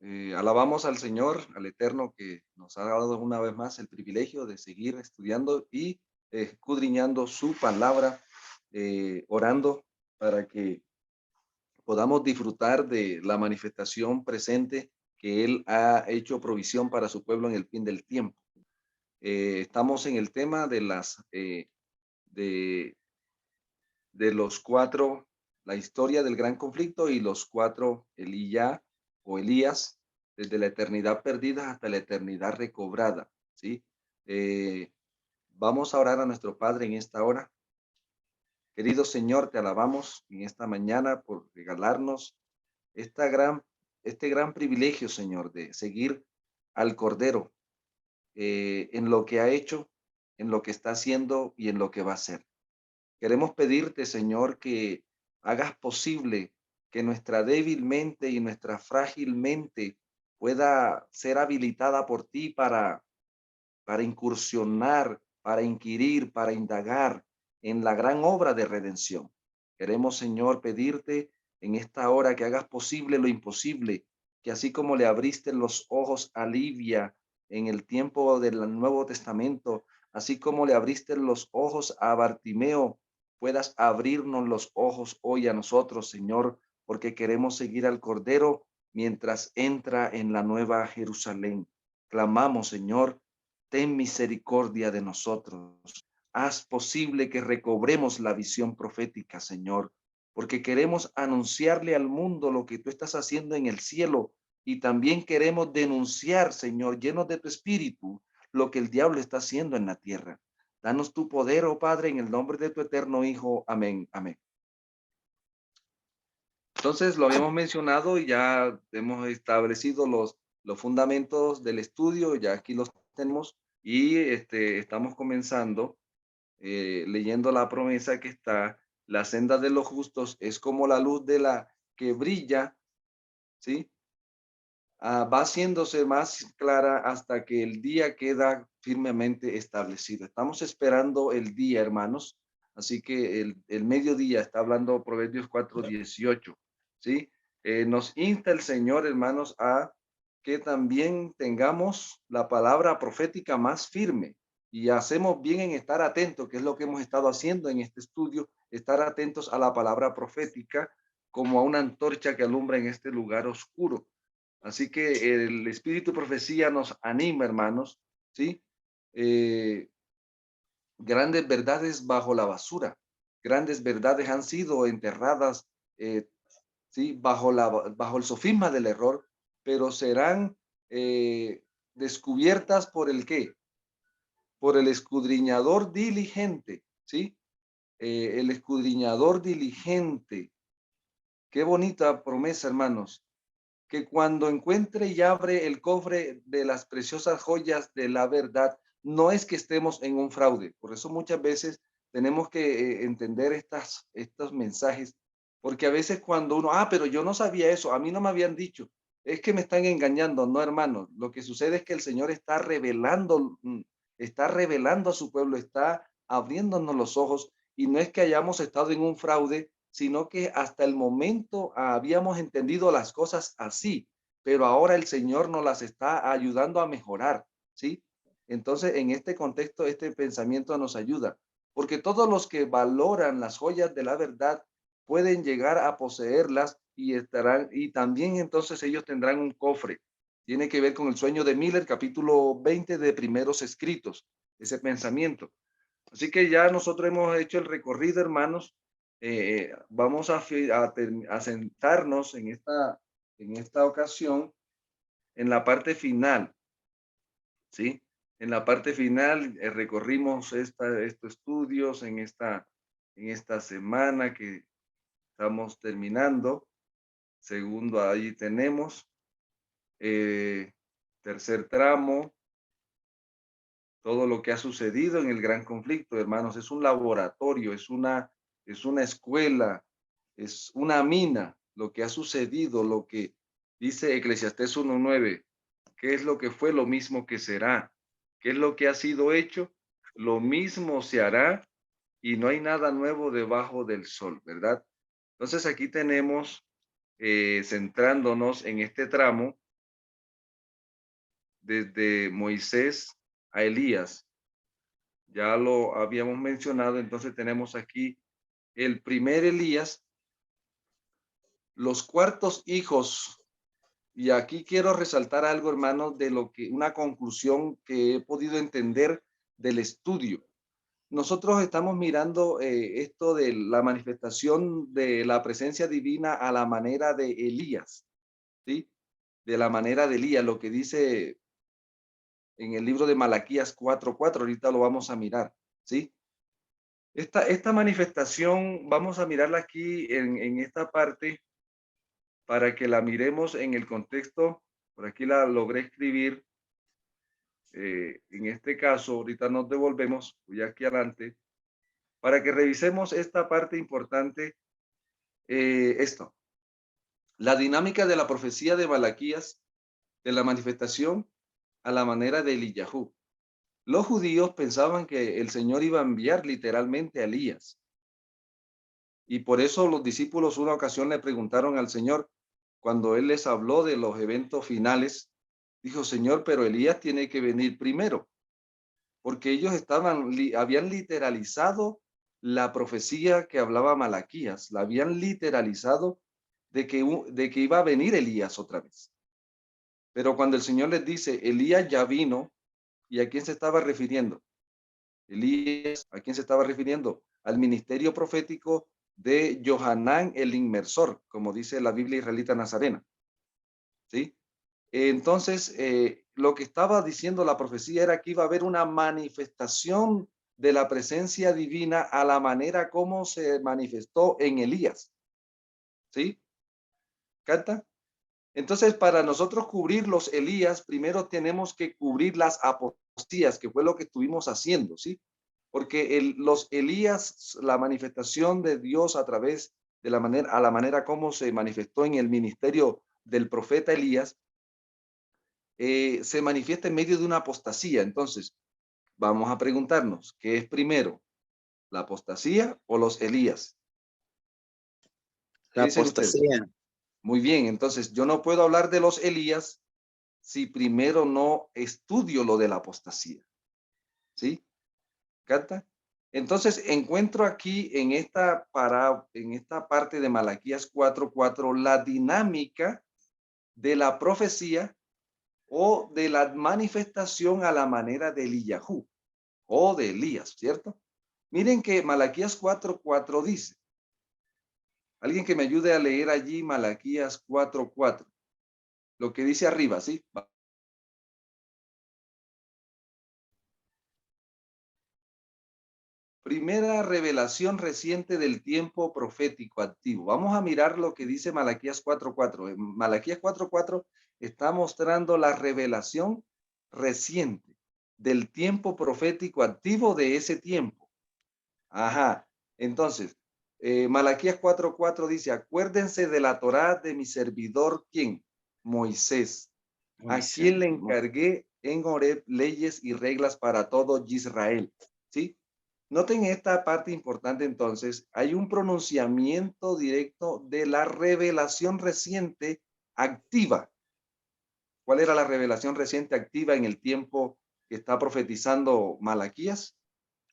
Alabamos al Señor, al Eterno, que nos ha dado una vez más el privilegio de seguir estudiando y escudriñando su palabra, orando para que podamos disfrutar de la manifestación presente que Él ha hecho provisión para su pueblo en el fin del tiempo. Estamos en el tema de, de los cuatro, la historia del gran conflicto y los cuatro Elías o Elías, desde la eternidad perdida hasta la eternidad recobrada, ¿sí? Eh, Vamos a orar a nuestro Padre en esta hora. Querido Señor, te alabamos en esta mañana por regalarnos esta gran, este gran privilegio, Señor, de seguir al Cordero en lo que ha hecho, en lo que está haciendo y en lo que va a hacer. Queremos pedirte, Señor, que hagas posible que nuestra débil mente y nuestra frágil mente pueda ser habilitada por ti para incursionar, para inquirir, para indagar en la gran obra de redención. Queremos, Señor, pedirte en esta hora que hagas posible lo imposible, que así como le abriste los ojos a Libia en el tiempo del Nuevo Testamento, así como le abriste los ojos a Bartimeo, puedas abrirnos los ojos hoy a nosotros, Señor, porque queremos seguir al Cordero mientras entra en la nueva Jerusalén. Clamamos, Señor, ten misericordia de nosotros. Haz posible que recobremos la visión profética, Señor, porque queremos anunciarle al mundo lo que tú estás haciendo en el cielo y también queremos denunciar, Señor, llenos de tu espíritu, lo que el diablo está haciendo en la tierra. Danos tu poder, oh Padre, en el nombre de tu eterno Hijo. Amén. Amén. Entonces, lo habíamos mencionado y ya hemos establecido los fundamentos del estudio, ya aquí los tenemos y estamos comenzando leyendo la promesa que está, la senda de los justos es como la luz de la que brilla, ¿sí? Va haciéndose más clara hasta que el día queda firmemente establecido. Estamos esperando el día, hermanos. Así que el mediodía está hablando Proverbios 4:18, ¿sí? Nos insta el Señor, hermanos, a que también tengamos la palabra profética más firme y hacemos bien en estar atentos, que es lo que hemos estado haciendo en este estudio, estar atentos a la palabra profética como a una antorcha que alumbra en este lugar oscuro. Así que el espíritu profecía nos anima, hermanos, ¿sí? Eh, Grandes verdades bajo la basura, grandes verdades han sido enterradas, eh, ¿sí? Bajo el sofisma del error, pero serán descubiertas por el qué, por el escudriñador diligente, ¿sí? El escudriñador diligente. Qué bonita promesa, hermanos, que cuando encuentre y abre el cofre de las preciosas joyas de la verdad, no es que estemos en un fraude. Por eso muchas veces tenemos que entender estos mensajes, porque a veces cuando uno, pero yo no sabía eso, a mí no me habían dicho, es que me están engañando. No, hermano, lo que sucede es que el Señor está revelando a su pueblo, está abriéndonos los ojos y no es que hayamos estado en un fraude, sino que hasta el momento habíamos entendido las cosas así, pero ahora el Señor nos las está ayudando a mejorar, ¿sí? Entonces, en este contexto, este pensamiento nos ayuda, porque todos los que valoran las joyas de la verdad pueden llegar a poseerlas y estarán, y también entonces ellos tendrán un cofre. Tiene que ver con el sueño de Miller, capítulo 20 de Primeros Escritos, ese pensamiento. Así que ya nosotros hemos hecho el recorrido, hermanos. Vamos a sentarnos en esta ocasión en la parte final, ¿sí? En la parte final recorrimos estos estudios en esta semana que estamos terminando. Segundo, ahí tenemos. eh, Tercer tramo, todo lo que ha sucedido en el gran conflicto, hermanos, es un laboratorio, es una escuela, es una mina, lo que ha sucedido, lo que dice Eclesiastés 1:9, qué es lo que fue, lo mismo que será, qué es lo que ha sido hecho, lo mismo se hará y no hay nada nuevo debajo del sol, ¿verdad? Entonces aquí tenemos, centrándonos en este tramo, desde Moisés a Elías. Ya lo habíamos mencionado, entonces tenemos aquí el primer Elías, los cuartos hijos. Y aquí quiero resaltar algo, hermano, de lo que una conclusión que he podido entender del estudio. Nosotros estamos mirando esto de la manifestación de la presencia divina a la manera de Elías, ¿sí? De la manera de Elías, lo que dice en el libro de Malaquías 4:4, ahorita lo vamos a mirar, ¿sí? Esta manifestación, vamos a mirarla aquí en esta parte para que la miremos en el contexto. Por aquí la logré escribir. En este caso, ahorita nos devolvemos, voy aquí adelante, para que revisemos esta parte importante. Esto, la dinámica de la profecía de Malaquías, de la manifestación a la manera de Eliyahu. Los judíos pensaban que el Señor iba a enviar literalmente a Elías. Y por eso los discípulos una ocasión le preguntaron al Señor, cuando Él les habló de los eventos finales, dijo, Señor, pero Elías tiene que venir primero, porque ellos habían literalizado la profecía que hablaba Malaquías, la habían literalizado de que iba a venir Elías otra vez. Pero cuando el Señor les dice, Elías ya vino, ¿y a quién se estaba refiriendo? Elías, ¿a quién se estaba refiriendo? Al ministerio profético de Johanán el Inmersor, como dice la Biblia israelita nazarena. ¿Sí? Entonces, lo que estaba diciendo la profecía era que iba a haber una manifestación de la presencia divina a la manera como se manifestó en Elías. ¿Sí? ¿Canta? Entonces, para nosotros cubrir los Elías, primero tenemos que cubrir las apostías, que fue lo que estuvimos haciendo, ¿sí? Porque los Elías, la manifestación de Dios a través de a la manera como se manifestó en el ministerio del profeta Elías, se manifiesta en medio de una apostasía. Entonces, vamos a preguntarnos, ¿qué es primero? ¿La apostasía o los Elías? ¿Qué La dicen ustedes? apostasía. Muy bien, entonces yo no puedo hablar de los Elías si primero no estudio lo de la apostasía. ¿Sí? ¿Cata? Entonces encuentro aquí en esta parte de Malaquías 4:4 la dinámica de la profecía o de la manifestación a la manera de Eliyahu o de Elías, ¿cierto? Miren que Malaquías 4:4 dice, alguien que me ayude a leer allí Malaquías 4:4, lo que dice arriba, ¿sí? Primera revelación reciente del tiempo profético activo. Vamos a mirar lo que dice Malaquías 4:4. Malaquías 4:4 está mostrando la revelación reciente del tiempo profético activo de ese tiempo. Ajá. Entonces, Malaquías 4:4 dice, acuérdense de la Torá de mi servidor, ¿quién? Moisés, a quien le encargué en Horeb leyes y reglas para todo Israel. ¿Sí? Noten esta parte importante entonces, hay un pronunciamiento directo de la revelación reciente activa. ¿Cuál era la revelación reciente activa en el tiempo que está profetizando Malaquías?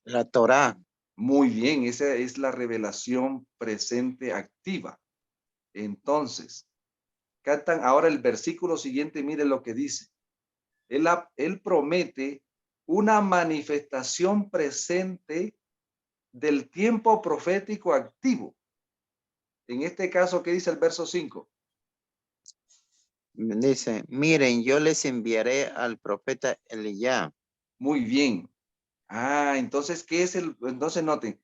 La Torá. Muy bien, esa es la revelación presente activa. Entonces, captan ahora el versículo siguiente, miren lo que dice. Él promete una manifestación presente del tiempo profético activo. En este caso, ¿qué dice el verso 5? Dice, miren, yo les enviaré al profeta Elías. Muy bien. Entonces, ¿qué es entonces noten,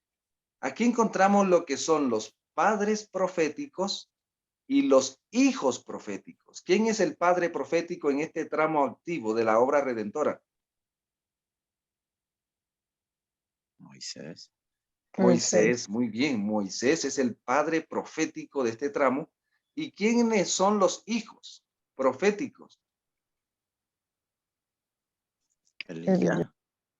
aquí encontramos lo que son los padres proféticos y los hijos proféticos. ¿Quién es el padre profético en este tramo activo de la obra redentora? Moisés. Moisés, muy bien. Moisés es el padre profético de este tramo. ¿Y quiénes son los hijos proféticos? Elías.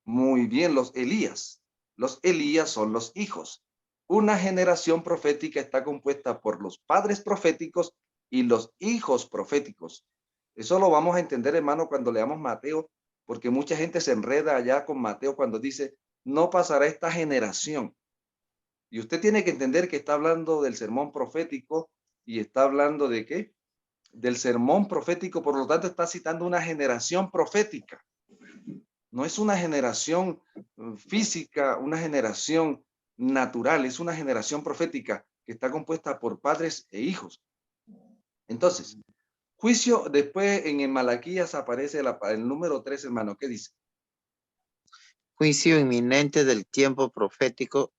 Muy bien, los Elías. Los Elías son los hijos. Una generación profética está compuesta por los padres proféticos y los hijos proféticos. Eso lo vamos a entender, hermano, cuando leamos Mateo, porque mucha gente se enreda allá con Mateo cuando dice, no pasará esta generación. Y usted tiene que entender que está hablando del sermón profético y está hablando de qué? Del sermón profético, por lo tanto está citando una generación profética. No es una generación física, una generación natural, es una generación profética que está compuesta por padres e hijos. Entonces, juicio, después en el Malaquías aparece el número 3, hermano, ¿qué dice? Juicio inminente del tiempo profético.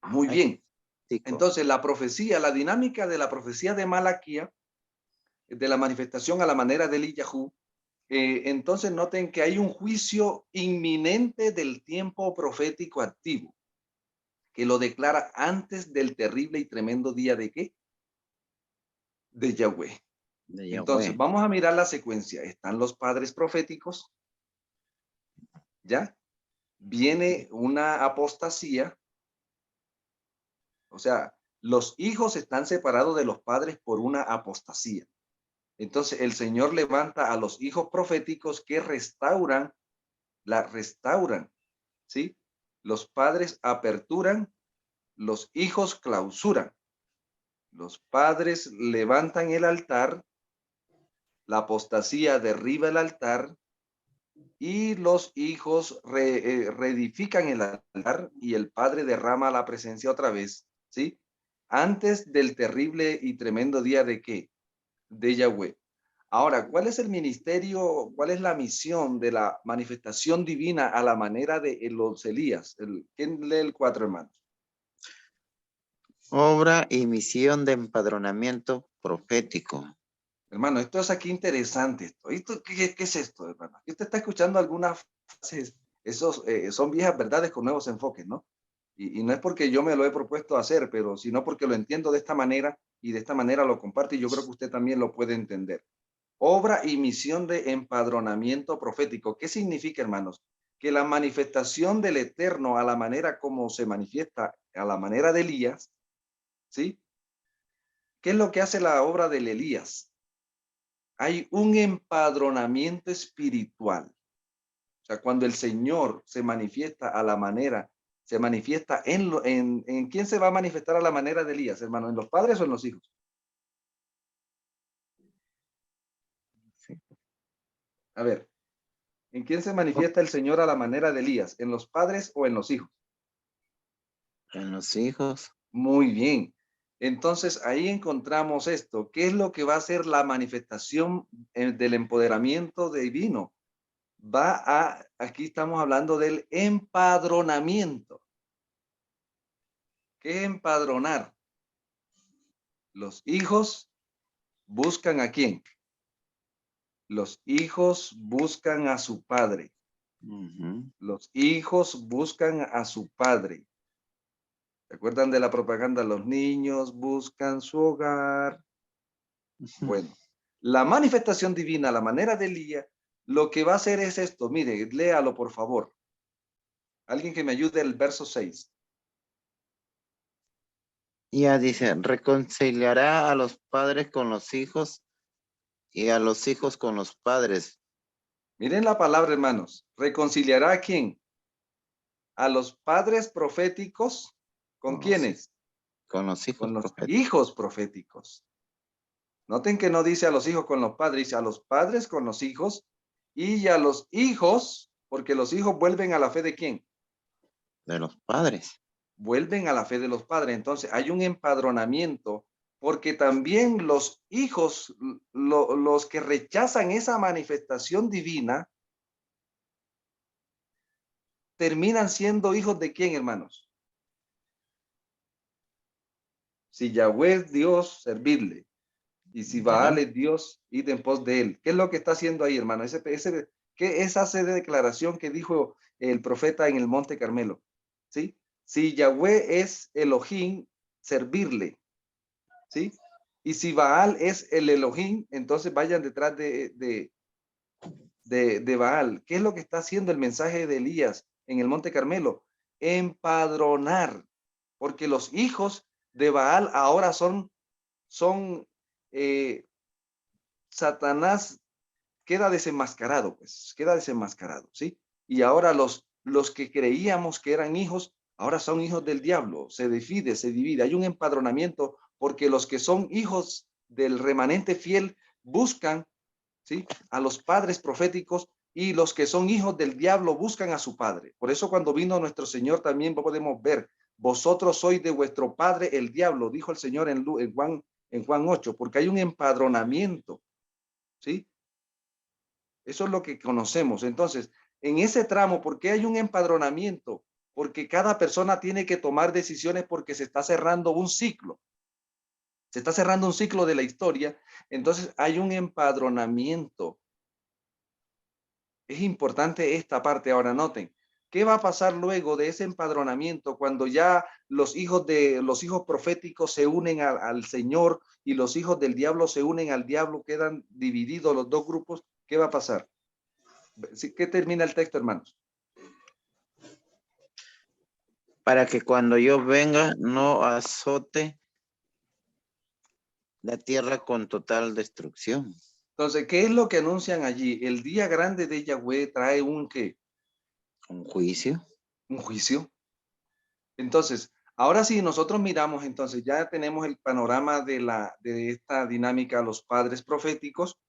Muy bien. Actístico. Entonces, la profecía, la dinámica de la profecía de Malaquía, de la manifestación a la manera de Eliyahu, entonces noten que hay un juicio inminente del tiempo profético activo, que lo declara antes del terrible y tremendo día de ¿qué? De Yahweh. De Entonces, Yahweh. vamos a mirar la secuencia. Están los padres proféticos, ¿ya? Viene una apostasía, o sea, los hijos están separados de los padres por una apostasía. Entonces, el Señor levanta a los hijos proféticos que restauran, ¿sí? Los padres aperturan, los hijos clausuran. Los padres levantan el altar, la apostasía derriba el altar y los hijos reedifican el altar y el padre derrama la presencia otra vez, ¿sí? Antes del terrible y tremendo día de ¿qué? De Yahweh. Ahora, ¿cuál es el ministerio, cuál es la misión de la manifestación divina a la manera de los Elías? ¿Quién lee el 4, hermanos? Obra y misión de empadronamiento profético. Hermano, esto es aquí interesante. ¿Qué es esto, hermano? Aquí usted está escuchando algunas frases, esos son viejas verdades con nuevos enfoques, ¿no? Y no es porque yo me lo he propuesto hacer, pero sino porque lo entiendo de esta manera y de esta manera lo comparto y yo creo que usted también lo puede entender. Obra y misión de empadronamiento profético. ¿Qué significa, hermanos? Que la manifestación del Eterno a la manera como se manifiesta, a la manera de Elías, ¿sí? ¿Qué es lo que hace la obra del Elías? Hay un empadronamiento espiritual. O sea, cuando el Señor se manifiesta a la manera, se manifiesta ¿en quién se va a manifestar a la manera de Elías, hermano? ¿En los padres o en los hijos? A ver, ¿en quién se manifiesta el Señor a la manera de Elías? ¿En los padres o en los hijos? En los hijos. Muy bien. Entonces ahí encontramos esto. ¿Qué es lo que va a ser la manifestación del empoderamiento divino? Aquí estamos hablando del empadronamiento. ¿Qué es empadronar? Los hijos buscan ¿a quién? Los hijos buscan a su padre. Los hijos buscan a su padre. ¿Se acuerdan de la propaganda? Los niños buscan su hogar. Bueno, la manifestación divina, la manera de Elías, lo que va a hacer es esto. Mire, léalo por favor. Alguien que me ayude el verso 6. Ya dice, reconciliará a los padres con los hijos y a los hijos con los padres. Miren la palabra, hermanos. ¿Reconciliará a quién? A los padres proféticos. ¿Con Con los, quiénes? con los hijos Con los proféticos. hijos proféticos. Noten que no dice a los hijos con los padres, dice a los padres con los hijos y a los hijos, porque los hijos vuelven a la fe de quién? De los padres. Vuelven a la fe de los padres. Entonces hay un empadronamiento, porque también los hijos, los que rechazan esa manifestación divina, terminan siendo hijos de quién, hermanos. Si Yahweh es Dios, servirle. Y si Baal es Dios, id en pos de él. ¿Qué es lo que está haciendo ahí, hermano? ¿Qué es esa declaración que dijo el profeta en el Monte Carmelo? ¿Sí? Si Yahweh es Elohim, servirle. ¿Sí? Y si Baal es el Elohim, entonces vayan detrás de Baal. ¿Qué es lo que está haciendo el mensaje de Elías en el Monte Carmelo? Empadronar, porque los hijos de Baal ahora son Satanás queda desenmascarado, pues, queda desenmascarado, ¿sí? Y ahora los que creíamos que eran hijos, ahora son hijos del diablo, se divide, hay un empadronamiento porque los que son hijos del remanente fiel buscan, ¿sí?, a los padres proféticos, y los que son hijos del diablo buscan a su padre. Por eso cuando vino nuestro Señor también podemos ver, vosotros sois de vuestro padre el diablo, dijo el Señor en Juan 8, porque hay un empadronamiento, ¿sí? Eso es lo que conocemos. Entonces, en ese tramo, ¿por qué hay un empadronamiento? Porque cada persona tiene que tomar decisiones porque se está cerrando un ciclo. Se está cerrando un ciclo de la historia. Entonces, hay un empadronamiento. Es importante esta parte. Ahora noten, ¿qué va a pasar luego de ese empadronamiento cuando ya los hijos proféticos se unen al Señor y los hijos del diablo se unen al diablo, quedan divididos los dos grupos? ¿Qué va a pasar? ¿Qué termina el texto, hermanos? Para que cuando yo venga no azote la tierra con total destrucción. Entonces, ¿qué es lo que anuncian allí? El día grande de Yahweh trae ¿qué? Un juicio. Un juicio. Entonces, ahora sí, nosotros miramos, entonces ya tenemos el panorama de esta dinámica, los padres proféticos,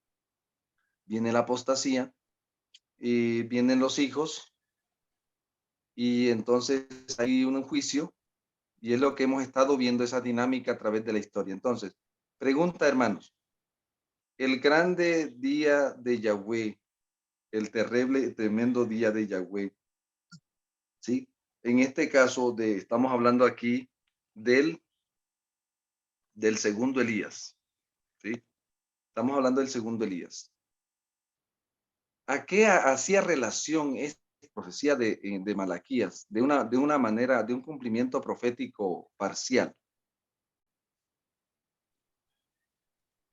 viene la apostasía, y vienen los hijos, y entonces hay un juicio, y es lo que hemos estado viendo, esa dinámica a través de la historia. Entonces, pregunta, hermanos, el grande día de Yahweh, el terrible, tremendo día de Yahweh, ¿sí? En este caso, estamos hablando aquí del segundo Elías, ¿sí? Estamos hablando del segundo Elías. ¿A qué hacía relación esta profecía de Malaquías de una manera, de un cumplimiento profético parcial?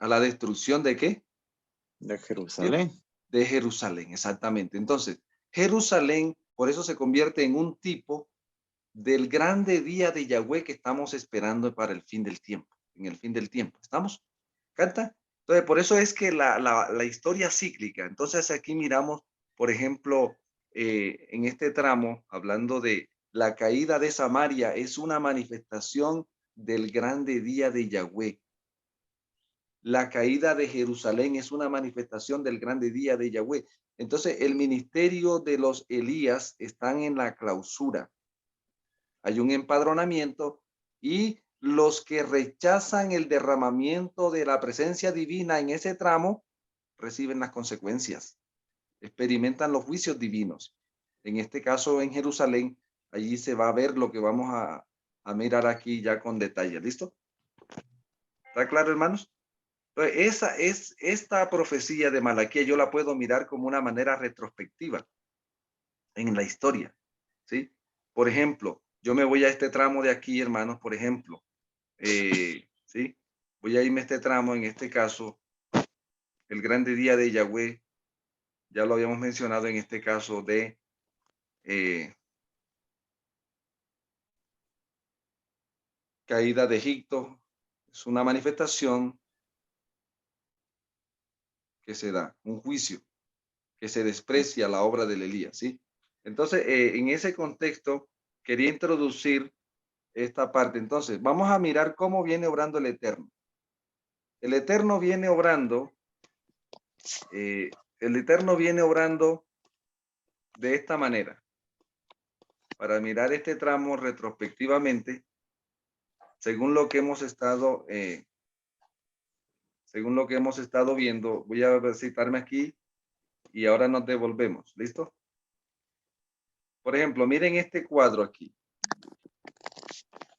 ¿A la destrucción de qué? De Jerusalén. De Jerusalén, exactamente. Entonces, Jerusalén, por eso se convierte en un tipo del grande día de Yahweh que estamos esperando para el fin del tiempo, en el fin del tiempo. ¿Estamos? ¿Canta? Entonces, por eso es que la historia cíclica. Entonces, aquí miramos, por ejemplo, en este tramo, hablando de la caída de Samaria, es una manifestación del grande día de Yahweh. La caída de Jerusalén es una manifestación del grande día de Yahweh. Entonces, el ministerio de los Elías están en la clausura. Hay un empadronamiento y los que rechazan el derramamiento de la presencia divina en ese tramo reciben las consecuencias, experimentan los juicios divinos. En este caso, en Jerusalén, allí se va a ver lo que vamos a mirar aquí ya con detalle. ¿Listo? ¿Está claro, hermanos? Entonces, esta profecía de Malaquía, yo la puedo mirar como una manera retrospectiva en la historia, ¿sí? Por ejemplo, yo me voy a este tramo de aquí, hermanos, por ejemplo, ¿sí? Voy a irme a este tramo, en este caso, el grande día de Yahweh, ya lo habíamos mencionado en este caso de caída de Egipto, es una manifestación que se da, un juicio, que se desprecia la obra del Elías, ¿sí? Entonces, en ese contexto, quería introducir esta parte. Entonces, vamos a mirar cómo viene obrando el Eterno. El Eterno viene obrando, de esta manera. Para mirar este tramo retrospectivamente, según lo que hemos estado, viendo, voy a citarme aquí y ahora nos devolvemos. ¿Listo? Por ejemplo, miren este cuadro aquí.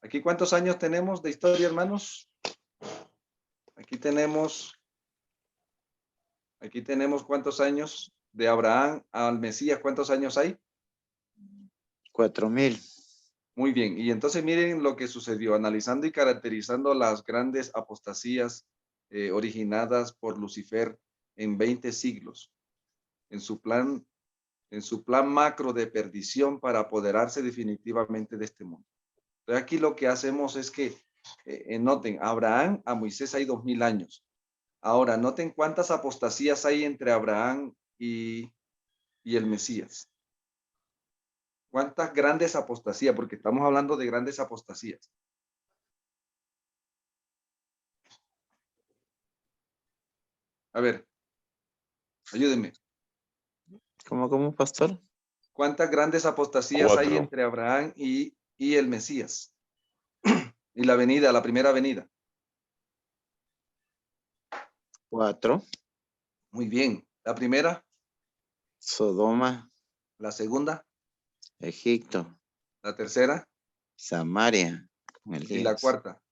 Aquí, ¿cuántos años tenemos de historia, hermanos? Aquí tenemos ¿cuántos años de Abraham al Mesías? ¿Cuántos años hay? 4,000. Muy bien. Y entonces miren lo que sucedió, analizando y caracterizando las grandes apostasías originadas por Lucifer en 20 siglos, en su plan macro de perdición para apoderarse definitivamente de este mundo. Entonces aquí lo que hacemos es que, noten, Abraham a Moisés hay 2000 años. Ahora, noten cuántas apostasías hay entre Abraham y el Mesías. ¿Cuántas grandes apostasías? Porque estamos hablando de grandes apostasías. A ver, ayúdenme. ¿Cómo, pastor? ¿Cuántas grandes apostasías hay 4. entre Abraham y el Mesías? Y la venida, la primera venida. 4. Muy bien. La primera, Sodoma, la segunda, Egipto, la tercera Samaria, con y la Elías. cuarta,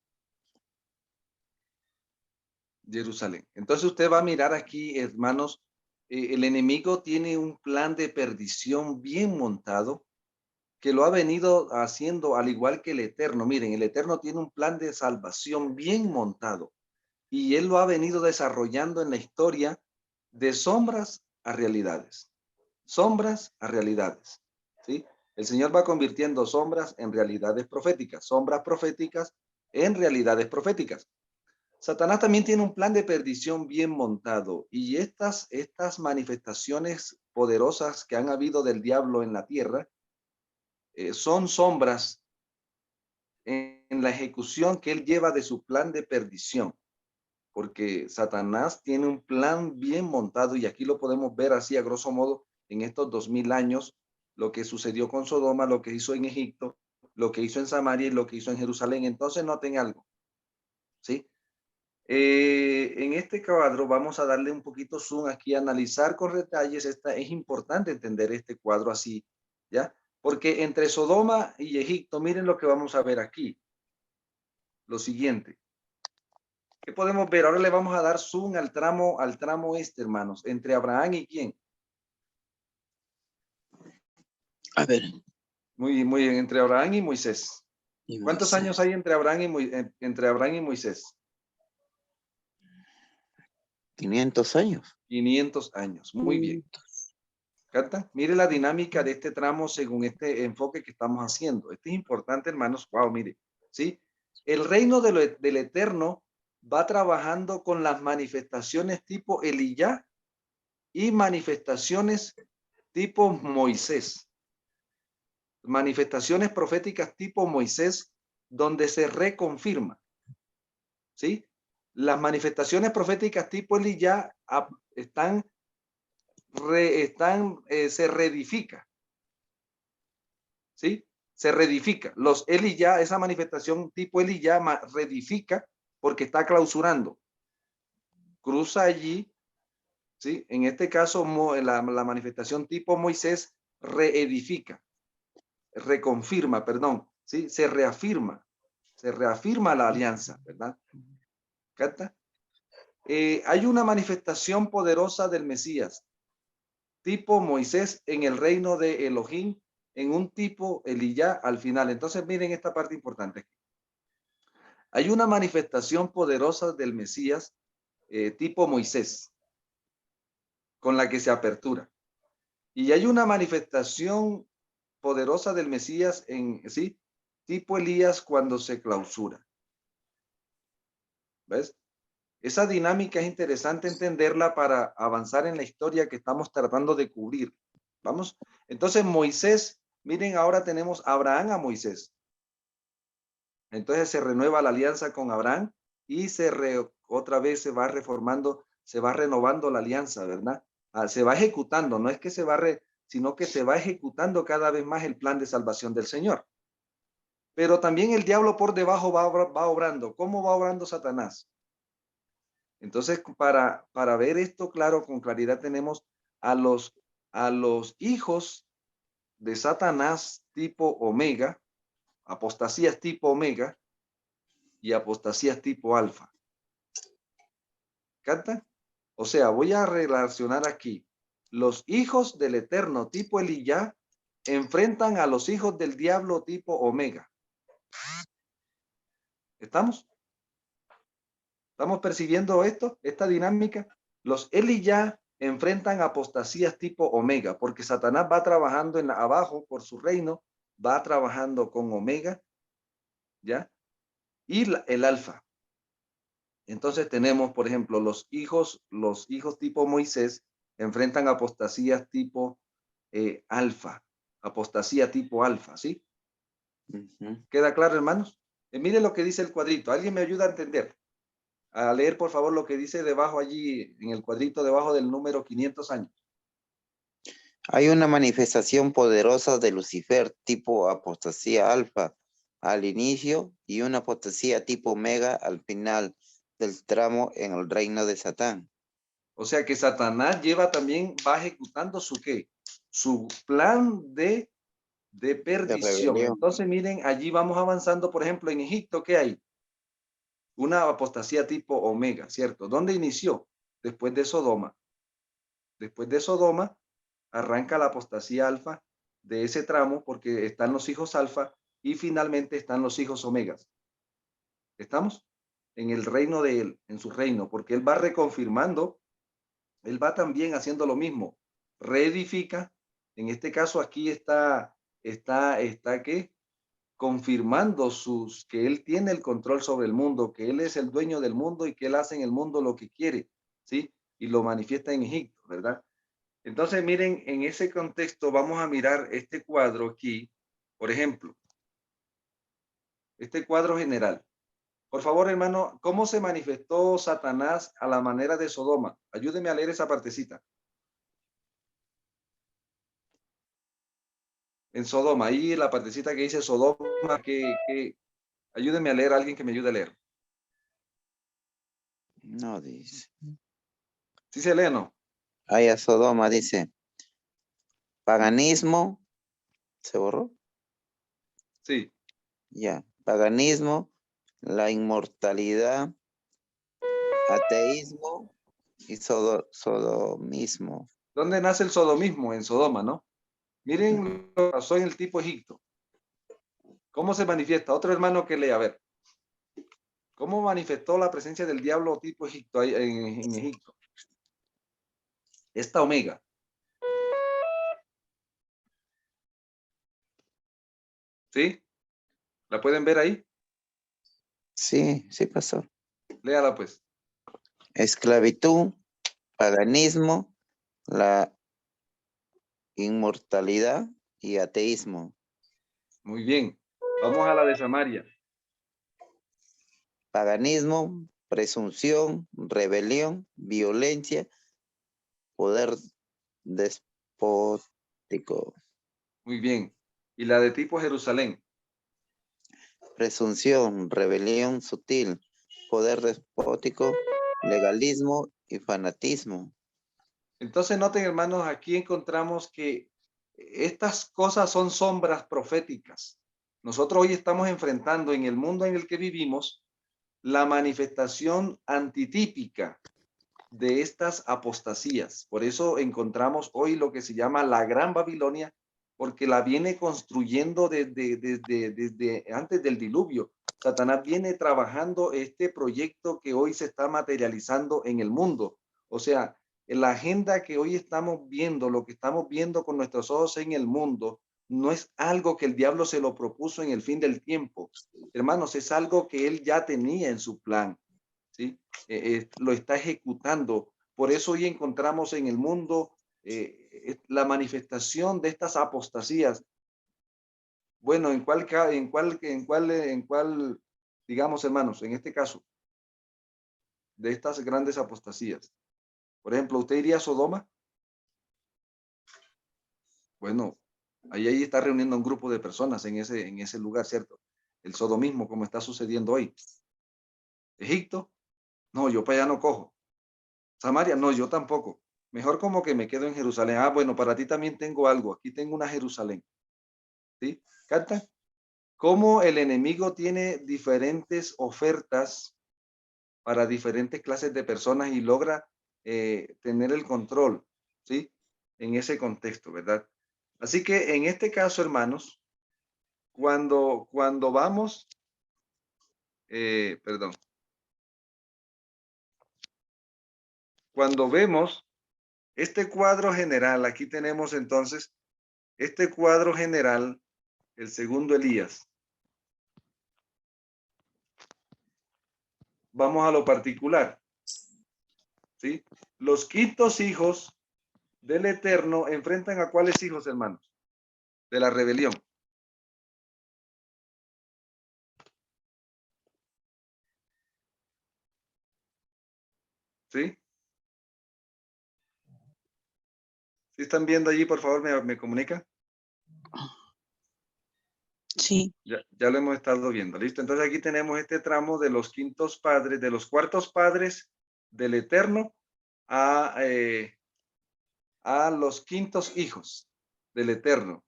Jerusalén. Entonces usted va a mirar aquí, hermanos, el enemigo tiene un plan de perdición bien montado que lo ha venido haciendo al igual que el Eterno. Miren, el Eterno tiene un plan de salvación bien montado y él lo ha venido desarrollando en la historia de sombras a realidades. Sombras a realidades, ¿sí? El Señor va convirtiendo sombras en realidades proféticas, sombras proféticas en realidades proféticas. Satanás también tiene un plan de perdición bien montado y estas manifestaciones poderosas que han habido del diablo en la tierra son sombras en la ejecución que él lleva de su plan de perdición, porque Satanás tiene un plan bien montado y aquí lo podemos ver así a grosso modo en estos 2000 años, lo que sucedió con Sodoma, lo que hizo en Egipto, lo que hizo en Samaria y lo que hizo en Jerusalén. Entonces noten algo, ¿sí? En este cuadro vamos a darle un poquito zoom aquí, analizar con detalles. Es importante entender este cuadro así, ¿ya? Porque entre Sodoma y Egipto, miren lo que vamos a ver aquí. Lo siguiente. ¿Qué podemos ver? Ahora le vamos a dar zoom al tramo este, hermanos. Entre Abraham y quién. A ver. Muy bien, entre Abraham y Moisés. Y ¿Cuántos Moisés. años hay entre Abraham y Moisés? 500 años. 500 años. Muy bien. ¿Capta? Mire la dinámica de este tramo según este enfoque que estamos haciendo. Este es importante, hermanos. Wow, mire. ¿Sí? El reino del Eterno va trabajando con las manifestaciones tipo Elías y manifestaciones tipo Moisés. Manifestaciones proféticas tipo Moisés, donde se reconfirma. ¿Sí? Las manifestaciones proféticas tipo Elías se reedifica. ¿Sí? Se reedifica. Los Elías, esa manifestación tipo Elías reedifica porque está clausurando. Cruza allí, ¿sí? En este caso, la manifestación tipo Moisés reedifica, reconfirma, perdón, ¿sí? Se reafirma la alianza, ¿verdad? ¿Capta? Hay una manifestación poderosa del Mesías, tipo Moisés en el reino de Elohim, en un tipo Elías al final. Entonces, miren esta parte importante. Hay una manifestación poderosa del Mesías, tipo Moisés, con la que se apertura. Y hay una manifestación poderosa del Mesías ¿sí? Tipo Elías cuando se clausura. ¿Ves? Esa dinámica es interesante entenderla para avanzar en la historia que estamos tratando de cubrir. Vamos. Entonces Moisés, miren, ahora tenemos a Abraham a Moisés. Entonces se renueva la alianza con Abraham y otra vez se va reformando, se va renovando la alianza, ¿verdad? Se va ejecutando, no es que se va, sino que se va ejecutando cada vez más el plan de salvación del Señor. Pero también el diablo por debajo va obrando. ¿Cómo va obrando Satanás? Entonces, para ver esto claro, con claridad, tenemos a los hijos de Satanás tipo Omega, apostasías tipo Omega y apostasías tipo Alfa. ¿Capta? O sea, voy a relacionar aquí. Los hijos del Eterno tipo Elías enfrentan a los hijos del diablo tipo Omega. ¿Estamos? ¿Estamos percibiendo esto? Esta dinámica. Los Elías enfrentan apostasías tipo Omega, porque Satanás va trabajando abajo por su reino, va trabajando con Omega, ¿ya? Y el Alfa. Entonces tenemos, por ejemplo, los hijos tipo Moisés enfrentan apostasías tipo alfa, apostasía tipo alfa, ¿sí? ¿Queda claro, hermanos? Mire lo que dice el cuadrito. ¿Alguien me ayuda a entender? A leer, por favor, lo que dice debajo allí, en el cuadrito, debajo del número 500 años. Hay una manifestación poderosa de Lucifer tipo apostasía alfa al inicio y una apostasía tipo omega al final del tramo en el reino de Satán. O sea que Satanás va ejecutando su ¿qué? Su plan de perdición. rebelión. Entonces, miren, allí vamos avanzando, por ejemplo, en Egipto, ¿qué hay? Una apostasía tipo omega, ¿cierto? ¿Dónde inició? Después de Sodoma. Después de Sodoma, arranca la apostasía alfa de ese tramo porque están los hijos alfa y finalmente están los hijos omegas. ¿Estamos? En el reino de él, en su reino, porque él va reconfirmando, él va también haciendo lo mismo, reedifica. En este caso aquí está ¿qué? Confirmando que él tiene el control sobre el mundo, que él es el dueño del mundo y que él hace en el mundo lo que quiere, ¿sí? Y lo manifiesta en Egipto, ¿verdad? Entonces, miren, en ese contexto vamos a mirar este cuadro aquí, por ejemplo, este cuadro general. Por favor, hermano, ¿cómo se manifestó Satanás a la manera de Sodoma? Ayúdeme a leer esa partecita. En Sodoma, ahí la partecita que dice Sodoma, ayúdeme a leer, alguien que me ayude a leer. No dice. ¿Sí se lee, no? Ahí a Sodoma dice, paganismo, ¿se borró? Sí. Ya, paganismo, la inmortalidad, ateísmo y sodomismo. ¿Dónde nace el sodomismo? En Sodoma, ¿no? Miren lo que pasó en el tipo Egipto. ¿Cómo se manifiesta? Otro hermano que lea, a ver. ¿Cómo manifestó la presencia del diablo tipo Egipto en Egipto? Esta omega. ¿Sí? ¿La pueden ver ahí? Sí, sí pasó. Léala pues. Esclavitud, paganismo, la inmortalidad y ateísmo. Muy bien. Vamos a la de Samaria. Paganismo, presunción, rebelión, violencia, poder despótico. Muy bien. Y la de tipo Jerusalén. Presunción, rebelión sutil, poder despótico, legalismo y fanatismo. Entonces noten, hermanos, aquí encontramos que estas cosas son sombras proféticas. Nosotros hoy estamos enfrentando en el mundo en el que vivimos la manifestación antitípica de estas apostasías. Por eso encontramos hoy lo que se llama la Gran Babilonia, porque la viene construyendo desde antes del diluvio. Satanás viene trabajando este proyecto que hoy se está materializando en el mundo. O sea, en la agenda que hoy estamos viendo, lo que estamos viendo con nuestros ojos en el mundo, no es algo que el diablo se lo propuso en el fin del tiempo. Hermanos, es algo que él ya tenía en su plan. ¿Sí? Lo está ejecutando. Por eso hoy encontramos en el mundo la manifestación de estas apostasías. Bueno, digamos, hermanos, en este caso, de estas grandes apostasías. Por ejemplo, ¿usted iría a Sodoma? Bueno, ahí está reuniendo un grupo de personas en ese lugar, ¿cierto? El sodomismo, como está sucediendo hoy. Egipto, no, yo para allá no cojo. Samaria, no, yo tampoco. Mejor como que me quedo en Jerusalén. Ah, bueno, para ti también tengo algo. Aquí tengo una Jerusalén. ¿Sí? ¿Canta? Cómo el enemigo tiene diferentes ofertas para diferentes clases de personas y logra tener el control, ¿sí? En ese contexto, ¿verdad? Así que en este caso, hermanos, cuando vamos, perdón, cuando vemos este cuadro general, aquí tenemos entonces este cuadro general, el segundo Elías. vamos a lo particular. ¿Sí? Los quintos hijos del Eterno enfrentan a cuáles hijos, hermanos, de la rebelión. ¿Sí? ¿Sí están viendo allí? Por favor, me comunica. Sí. Ya lo hemos estado viendo, ¿listo? Entonces aquí tenemos este tramo de los quintos padres, de los cuartos padres del Eterno a los quintos hijos del Eterno.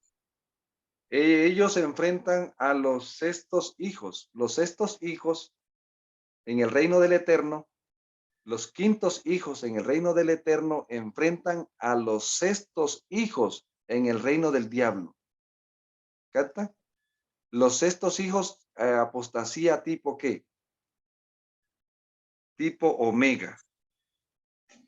Ellos se enfrentan a los sextos hijos. Los sextos hijos en el reino del Eterno, los quintos hijos en el reino del Eterno enfrentan a los sextos hijos en el reino del diablo. ¿Capta? Los sextos hijos, apostasía tipo ¿qué? Tipo omega.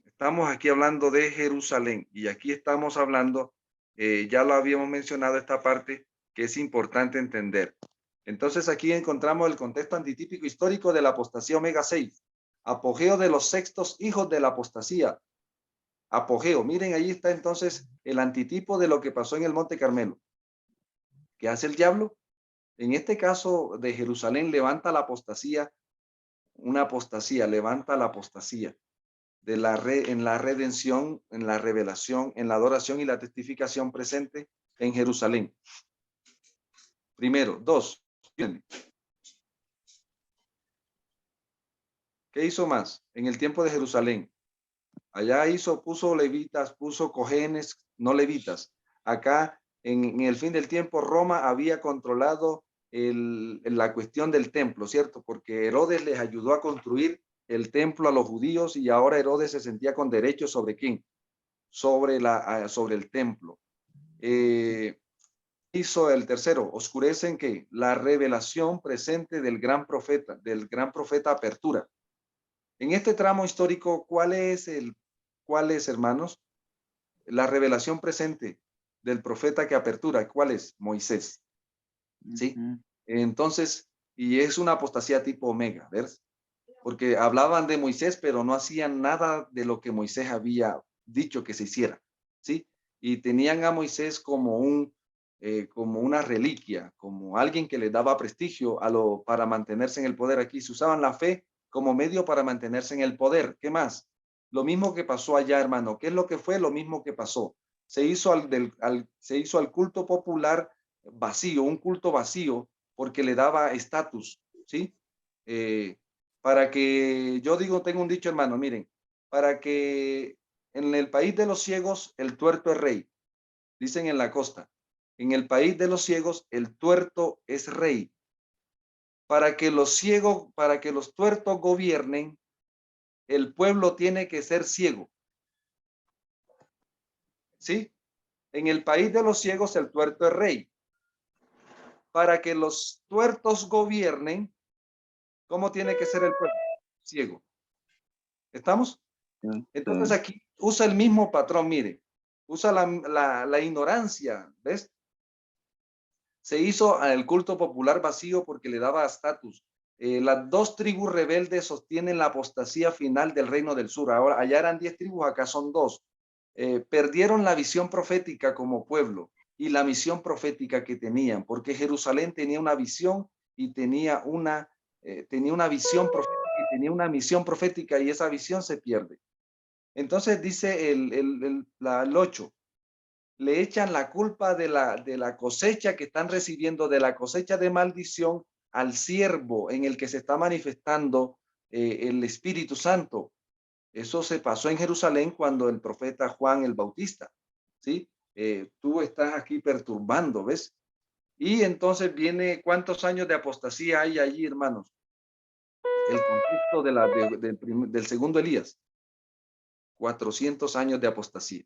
Estamos aquí hablando de Jerusalén y aquí estamos hablando, ya lo habíamos mencionado esta parte que es importante entender. Entonces aquí encontramos el contexto antitípico histórico de la apostasía omega 6, apogeo de los sextos hijos de la apostasía, apogeo. Miren, ahí está entonces el antitipo de lo que pasó en el Monte Carmelo. ¿Qué hace el diablo? En este caso de Jerusalén levanta la apostasía, una apostasía, levanta la apostasía de en la redención, en la revelación, en la adoración y la testificación presente en Jerusalén. Primero. Dos. ¿Qué hizo más en el tiempo de Jerusalén? Allá puso levitas, puso cojenes, no levitas. Acá, en el fin del tiempo, Roma había controlado la cuestión del templo, ¿cierto? Porque Herodes les ayudó a construir el templo a los judíos y ahora Herodes se sentía con derecho sobre quién, sobre el templo. Hizo el tercero, oscurecen que la revelación presente del gran profeta Apertura. En este tramo histórico, ¿cuál es, hermanos? La revelación presente del profeta que Apertura, ¿cuál es? Moisés. ¿Sí? Entonces, y es una apostasía tipo omega, ¿ves? Porque hablaban de Moisés, pero no hacían nada de lo que Moisés había dicho que se hiciera, ¿sí? Y tenían a Moisés como como una reliquia, como alguien que le daba prestigio para mantenerse en el poder. Aquí se usaban la fe como medio para mantenerse en el poder. ¿Qué más? Lo mismo que pasó allá, hermano. ¿Qué es lo que fue? Lo mismo que pasó. Se hizo al culto popular vacío, un culto vacío, porque le daba estatus, ¿sí? Para que, yo digo, tengo un dicho, hermano, miren, para que en el país de los ciegos el tuerto es rey, dicen en la costa. En el país de los ciegos el tuerto es rey. Para que los tuertos gobiernen, el pueblo tiene que ser ciego. ¿Sí? En el país de los ciegos el tuerto es rey. Para que los tuertos gobiernen, ¿cómo tiene que ser el pueblo? Ciego. ¿Estamos? Entonces aquí usa el mismo patrón, mire, usa la ignorancia, ¿ves? Se hizo el culto popular vacío porque le daba estatus. Las dos tribus rebeldes sostienen la apostasía final del reino del sur. Ahora, allá eran 10 tribus, acá son 2. Perdieron la visión profética como pueblo y la misión profética que tenían, porque Jerusalén tenía una visión y tenía una visión profética y tenía una misión profética y esa visión se pierde. Entonces dice el 8, le echan la culpa de la cosecha que están recibiendo, de la cosecha de maldición al siervo en el que se está manifestando el Espíritu Santo. Eso se pasó en Jerusalén cuando el profeta Juan el Bautista, ¿sí? Tú estás aquí perturbando, ¿ves? Y entonces viene, ¿cuántos años de apostasía hay allí, hermanos? El contexto del segundo Elías. 400 años de apostasía.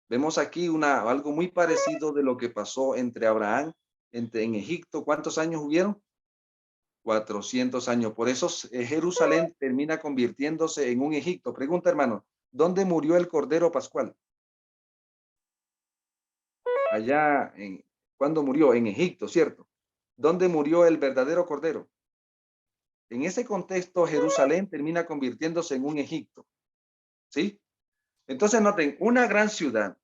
Vemos aquí algo muy parecido de lo que pasó entre Abraham, en Egipto. ¿Cuántos años hubieron? 400 años. Por eso Jerusalén termina convirtiéndose en un Egipto. Pregunta, hermano, ¿dónde murió el Cordero Pascual? Allá, ¿cuándo murió? En Egipto, ¿cierto? ¿Dónde murió el verdadero Cordero? En ese contexto, Jerusalén termina convirtiéndose en un Egipto, ¿sí? Entonces noten, una gran ciudad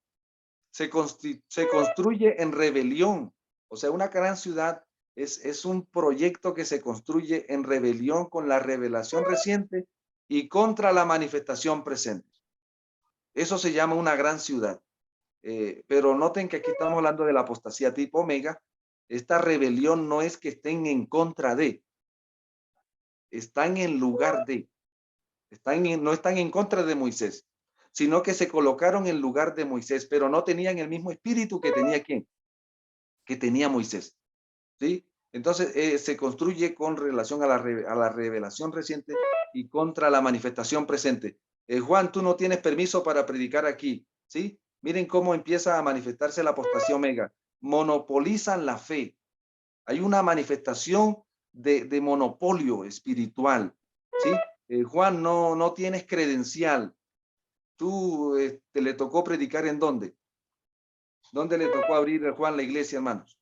se construye en rebelión. O sea, una gran ciudad es un proyecto que se construye en rebelión con la revelación reciente y contra la manifestación presente. Eso se llama una gran ciudad. Pero noten que aquí estamos hablando de la apostasía tipo Omega. Esta rebelión no es que estén en contra de, están en lugar de, no están en contra de Moisés, sino que se colocaron en lugar de Moisés, pero no tenían el mismo espíritu que tenía ¿quién? Que tenía Moisés, ¿sí? Entonces se construye con relación a la revelación reciente y contra la manifestación presente. Juan, tú no tienes permiso para predicar aquí, ¿sí? Miren cómo empieza a manifestarse la apostasía Omega. Monopolizan la fe. Hay una manifestación de monopolio espiritual, ¿sí? Juan, no tienes credencial. Tú te le tocó predicar ¿en dónde? ¿Dónde le tocó abrir a Juan la iglesia, hermanos?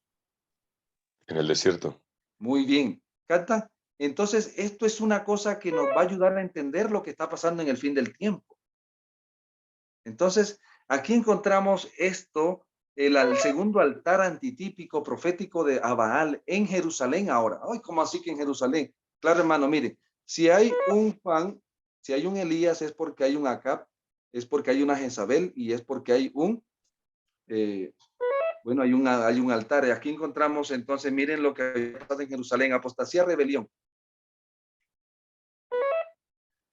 En el desierto. Muy bien. ¿Canta? Entonces, esto es una cosa que nos va a ayudar a entender lo que está pasando en el fin del tiempo. Entonces, aquí encontramos esto, el segundo altar antitípico profético de Abaal en Jerusalén ahora. Ay, ¿cómo así que en Jerusalén? Claro, hermano, mire, si hay un Juan, si hay un Elías, es porque hay un Acab, es porque hay una Jezabel y es porque hay un, bueno, hay un altar. Y aquí encontramos entonces, miren lo que pasa en Jerusalén, apostasía, rebelión.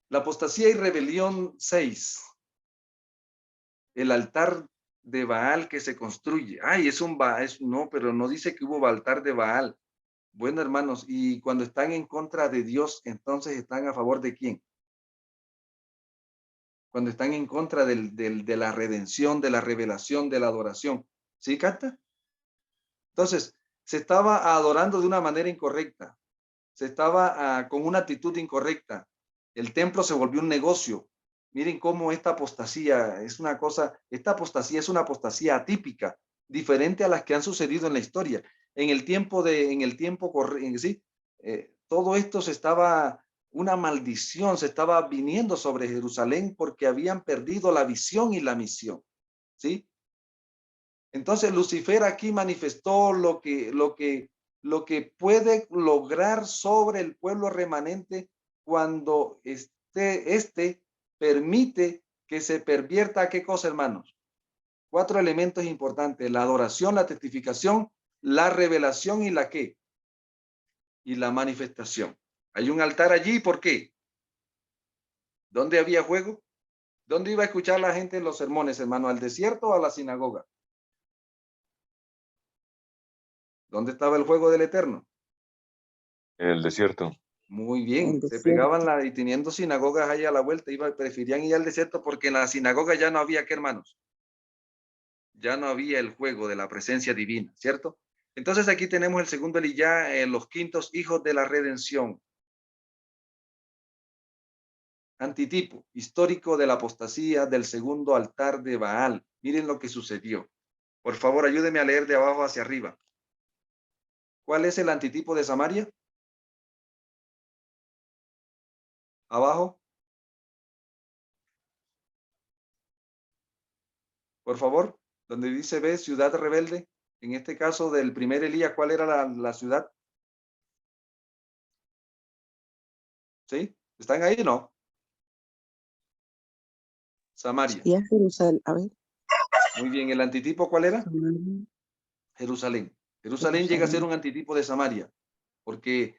La apostasía y rebelión 6. El altar de Baal que se construye. Ay, es un Baal, no, pero no dice que hubo altar de Baal. Bueno, hermanos, y cuando están en contra de Dios, entonces están a favor de quién? Cuando están en contra de la redención, de la revelación, de la adoración. ¿Sí, Cata? Entonces, se estaba adorando de una manera incorrecta. Se estaba con una actitud incorrecta. El templo se volvió un negocio. Miren cómo esta apostasía es una cosa, esta apostasía es una apostasía atípica, diferente a las que han sucedido en la historia. En el tiempo ¿sí? Todo esto una maldición se estaba viniendo sobre Jerusalén porque habían perdido la visión y la misión, ¿sí? Entonces Lucifer aquí manifestó lo que puede lograr sobre el pueblo remanente cuando este permite que se pervierta, ¿qué cosa, hermanos? 4 elementos importantes: la adoración, la testificación, la revelación y la ¿qué? Y la manifestación. Hay un altar allí, ¿por qué? ¿Dónde había juego? ¿Dónde iba a escuchar la gente en los sermones, hermano? ¿Al desierto o a la sinagoga? ¿Dónde estaba el juego del Eterno? En el desierto. Muy bien, se pegaban y teniendo sinagogas ahí a la vuelta, preferían ir al desierto porque en la sinagoga ya no había, ¿qué, hermanos? Ya no había el juego de la presencia divina, ¿cierto? Entonces aquí tenemos el segundo Eliyá, los quintos hijos de la redención. Antitipo histórico de la apostasía del segundo altar de Baal. Miren lo que sucedió. Por favor, ayúdenme a leer de abajo hacia arriba. ¿Cuál es el antitipo de Samaria? Abajo. Por favor, donde dice ve, ciudad rebelde. En este caso del primer Elías, ¿cuál era la ciudad? ¿Sí? ¿Están ahí o no? Samaria. Y a Jerusalén, a ver. Muy bien, ¿el antitipo cuál era? Samaria. Jerusalén. Jerusalén llega a ser un antitipo de Samaria, porque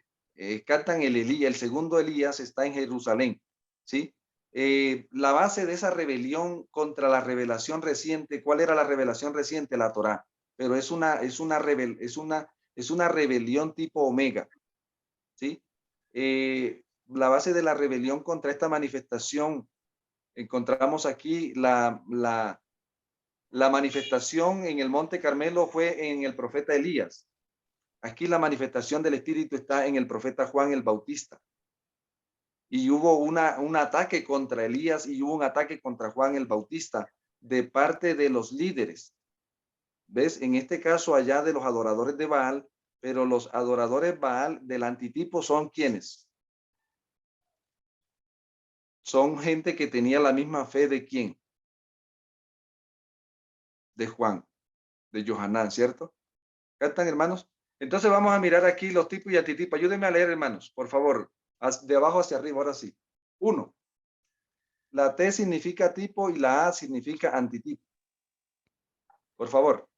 cantan el segundo Elías está en Jerusalén, ¿sí? La base de esa rebelión contra la revelación reciente, ¿cuál era la revelación reciente? La Torá, pero es una rebelión tipo Omega, ¿sí? La base de la rebelión contra esta manifestación, encontramos aquí la manifestación en el Monte Carmelo fue en el profeta Elías. Aquí la manifestación del Espíritu está en el profeta Juan el Bautista. Y hubo un ataque contra Elías y hubo un ataque contra Juan el Bautista de parte de los líderes. ¿Ves? En este caso allá de los adoradores de Baal, pero los adoradores Baal del antitipo son ¿quiénes? son gente que tenía la misma fe de quién, de Juan, de Johanán, ¿cierto? ¿Captan, hermanos? Entonces vamos a mirar aquí los tipos y antitipos. Ayúdenme a leer, hermanos, por favor. De abajo hacia arriba, ahora sí. 1. La T significa tipo y la A significa antitipo. Por favor.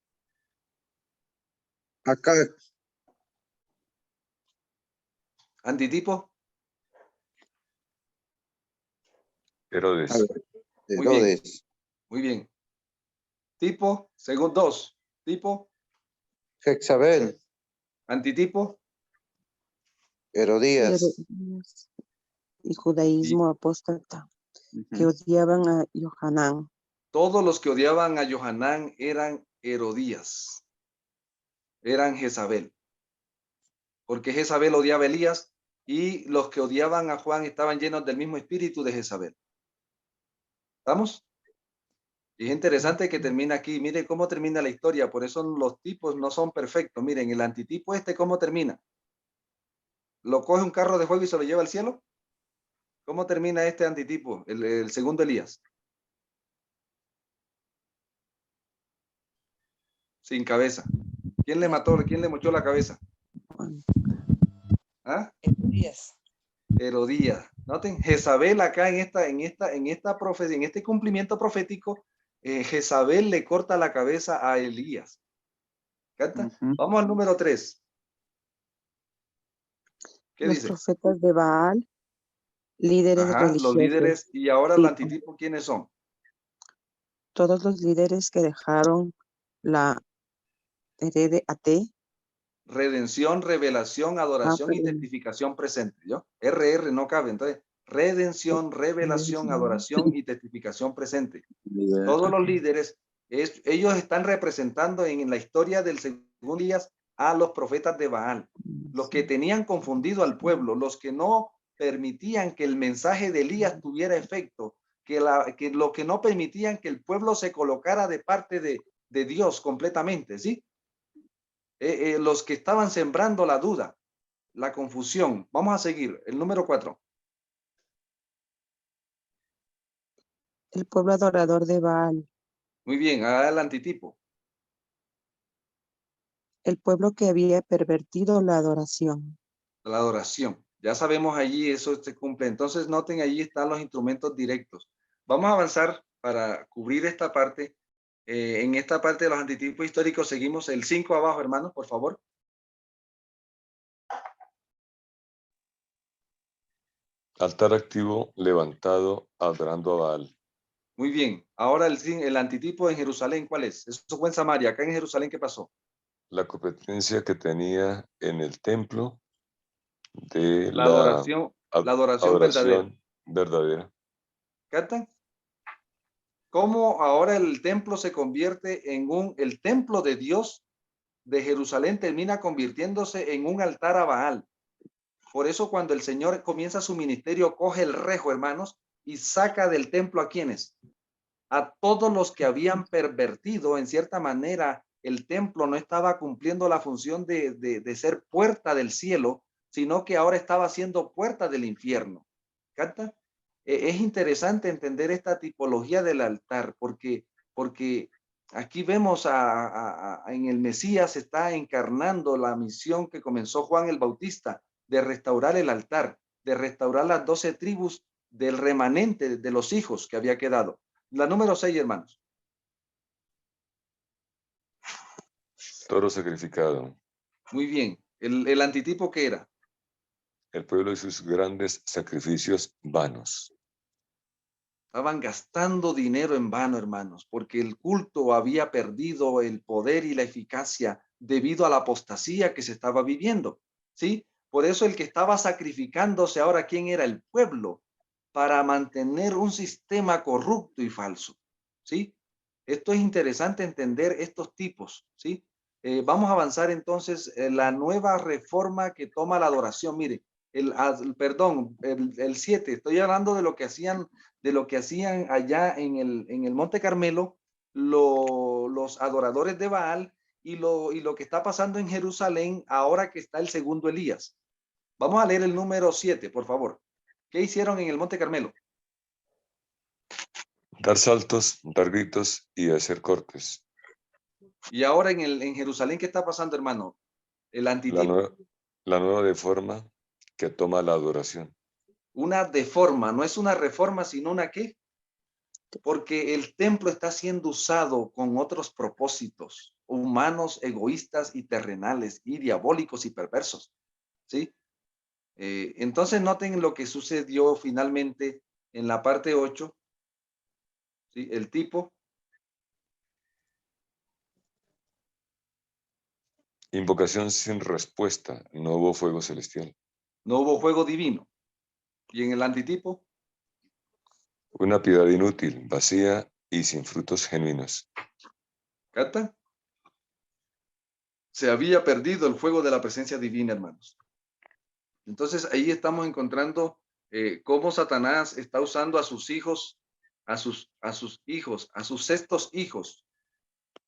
Acá, Antitipo. Herodes. a ver, Muy bien. Herodes, Muy bien. Tipo, según 2. Tipo, Jezabel, antitipo. Herodías. Herodías y Y judaísmo apóstata que odiaban a Johanán. todos los que odiaban a Johanán eran Herodías. Eran Jezabel. Porque Jezabel odiaba a Elías y los que odiaban a Juan estaban llenos del mismo espíritu de Jezabel. ¿Estamos? Y es interesante que termina aquí. Mire cómo termina la historia. Por eso los tipos no son perfectos. Miren, el antitipo ¿cómo termina? ¿Lo coge un carro de fuego y se lo lleva al cielo? ¿Cómo termina este antitipo, el segundo Elías? Sin cabeza. ¿Quién le mató? ¿Quién le mochó la cabeza? ¿Ah? Herodías. Herodías. Noten, Jezabel acá en esta profecía, en este cumplimiento profético, Jezabel le corta la cabeza a Elías. ¿Canta? Vamos al número 3. ¿Qué Los dice? profetas de Baal, líderes Ajá, religiosos. los líderes. Y ahora Sí. el antitipo, ¿quiénes son? Todos los líderes que dejaron la herede a T. Redención, revelación, adoración y perdón. testificación presente. ¿Yo? RR no cabe. Entonces, redención, revelación, adoración y testificación presente. Todos los líderes, ellos están representando en la historia del segundo Elías a los profetas de Baal, los que tenían confundido al pueblo, los que no permitían que el mensaje de Elías tuviera efecto, que lo que no permitían que el pueblo se colocara de parte de Dios completamente, ¿sí? Los que estaban sembrando la duda, la confusión. Vamos a seguir. El número 4. El pueblo adorador de Baal. Muy bien, ahora el antitipo. El pueblo que había pervertido la adoración. La adoración. Ya sabemos allí, eso se cumple. Entonces, noten, allí están los instrumentos directos. Vamos a avanzar para cubrir esta parte. En esta parte de los antitipos históricos seguimos el 5 abajo, hermanos, por favor. Altar activo levantado adorando a Baal. Muy bien. Ahora el antitipo en Jerusalén, ¿cuál es? Eso fue en Samaria. Acá en Jerusalén, ¿qué pasó? La competencia que tenía en el templo de La la adoración verdadera. adoración verdadera. ¿Captan? Cómo ahora el templo se convierte en el templo de Dios de Jerusalén termina convirtiéndose en un altar a Baal. Por eso cuando el Señor comienza su ministerio, coge el rejo, hermanos, y saca del templo a quienes, a todos los que habían pervertido en cierta manera. El templo no estaba cumpliendo la función de ser puerta del cielo, sino que ahora estaba siendo puerta del infierno. ¿Capta? Es interesante entender esta tipología del altar, porque aquí vemos en el Mesías está encarnando la misión que comenzó Juan el Bautista de restaurar el altar, de restaurar las 12 tribus del remanente de los hijos que había quedado. La número 6, hermanos. Toro sacrificado. Muy bien. El antitipo, ¿qué era? El pueblo y sus grandes sacrificios vanos. Estaban gastando dinero en vano, hermanos, porque el culto había perdido el poder y la eficacia debido a la apostasía que se estaba viviendo, ¿sí? Por eso el que estaba sacrificándose ahora, ¿quién era? El pueblo, para mantener un sistema corrupto y falso, ¿sí? Esto es interesante entender estos tipos, ¿sí? Vamos a avanzar entonces en la nueva reforma que toma la adoración. Mire, el 7, estoy hablando de lo que hacían allá en el Monte Carmelo los adoradores de Baal y lo que está pasando en Jerusalén ahora que está el segundo Elías. Vamos a leer el número 7, por favor. ¿Qué hicieron en el Monte Carmelo? dar saltos, dar gritos y hacer cortes. Y ahora en Jerusalén, ¿qué está pasando, hermano? El antitipo. La nueva deforma que toma la adoración. Una deforma, no es una reforma, sino una ¿qué? Porque el templo está siendo usado con otros propósitos humanos, egoístas y terrenales y diabólicos y perversos, ¿sí? Entonces noten lo que sucedió finalmente en la parte 8, ¿sí? El tipo. Invocación sin respuesta, no hubo fuego celestial. No hubo fuego divino. Y en el antitipo. Una piedad inútil, vacía y sin frutos genuinos. ¿Captan? Se había perdido el fuego de la presencia divina, hermanos. Entonces ahí estamos encontrando cómo Satanás está usando a sus hijos, a sus sextos hijos,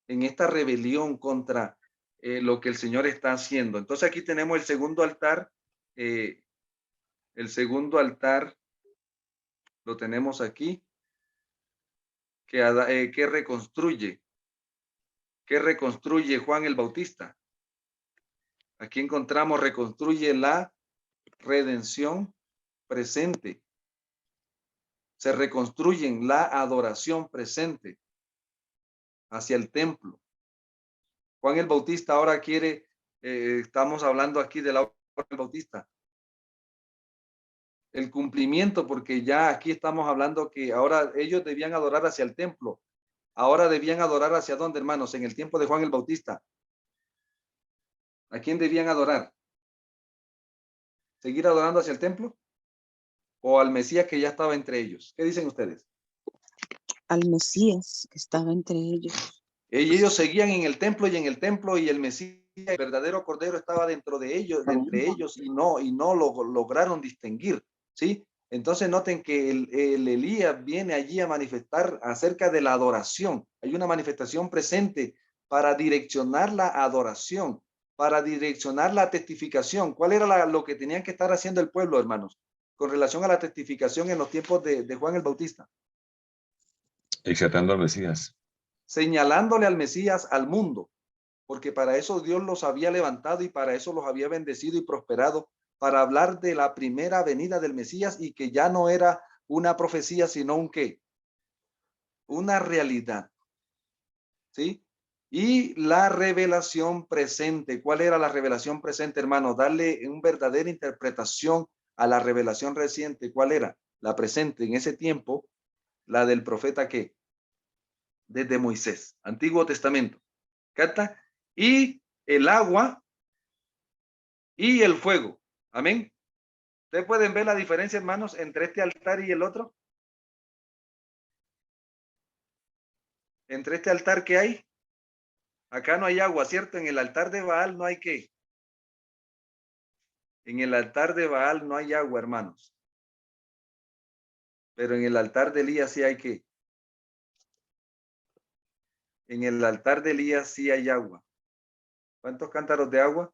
en esta rebelión contra lo que el Señor está haciendo. Entonces aquí tenemos el segundo altar. El segundo altar lo tenemos aquí, que reconstruye Juan el Bautista. Aquí encontramos, reconstruye la redención presente. Se reconstruyen la adoración presente hacia el templo. Juan el Bautista ahora quiere, estamos hablando aquí de la obra del Bautista, el cumplimiento, porque ya aquí estamos hablando que ahora ellos debían adorar hacia el templo. Ahora debían adorar hacia dónde, hermanos, en el tiempo de Juan el Bautista. ¿A quién debían adorar? ¿Seguir adorando hacia el templo? ¿O al Mesías que ya estaba entre ellos? ¿Qué dicen ustedes? Al Mesías que estaba entre ellos. Ellos seguían en el templo y el Mesías, el verdadero Cordero, estaba dentro de ellos, entre ellos, y no lo lograron distinguir, ¿sí? Entonces noten que el Elías viene allí a manifestar acerca de la adoración. Hay una manifestación presente para direccionar la adoración, para direccionar la testificación. ¿Cuál era lo que tenían que estar haciendo el pueblo, hermanos, con relación a la testificación en los tiempos de Juan el Bautista? Exaltando al Mesías. Señalándole al Mesías al mundo, porque para eso Dios los había levantado y para eso los había bendecido y prosperado, para hablar de la primera venida del Mesías, y que ya no era una profecía, sino un qué, una realidad, ¿sí? Y la revelación presente. ¿Cuál era la revelación presente, hermano? Darle una verdadera interpretación a la revelación reciente. ¿Cuál era? La presente en ese tiempo, la del profeta que desde Moisés, Antiguo Testamento. ¿Capta? Y el agua y el fuego. Amén. ¿Ustedes pueden ver la diferencia, hermanos, entre este altar y el otro? Entre este altar que hay. Acá no hay agua, ¿cierto? En el altar de Baal no hay qué. En el altar de Baal no hay agua, hermanos. Pero en el altar de Elías sí hay qué. En el altar de Elías sí hay agua. ¿Cuántos cántaros de agua?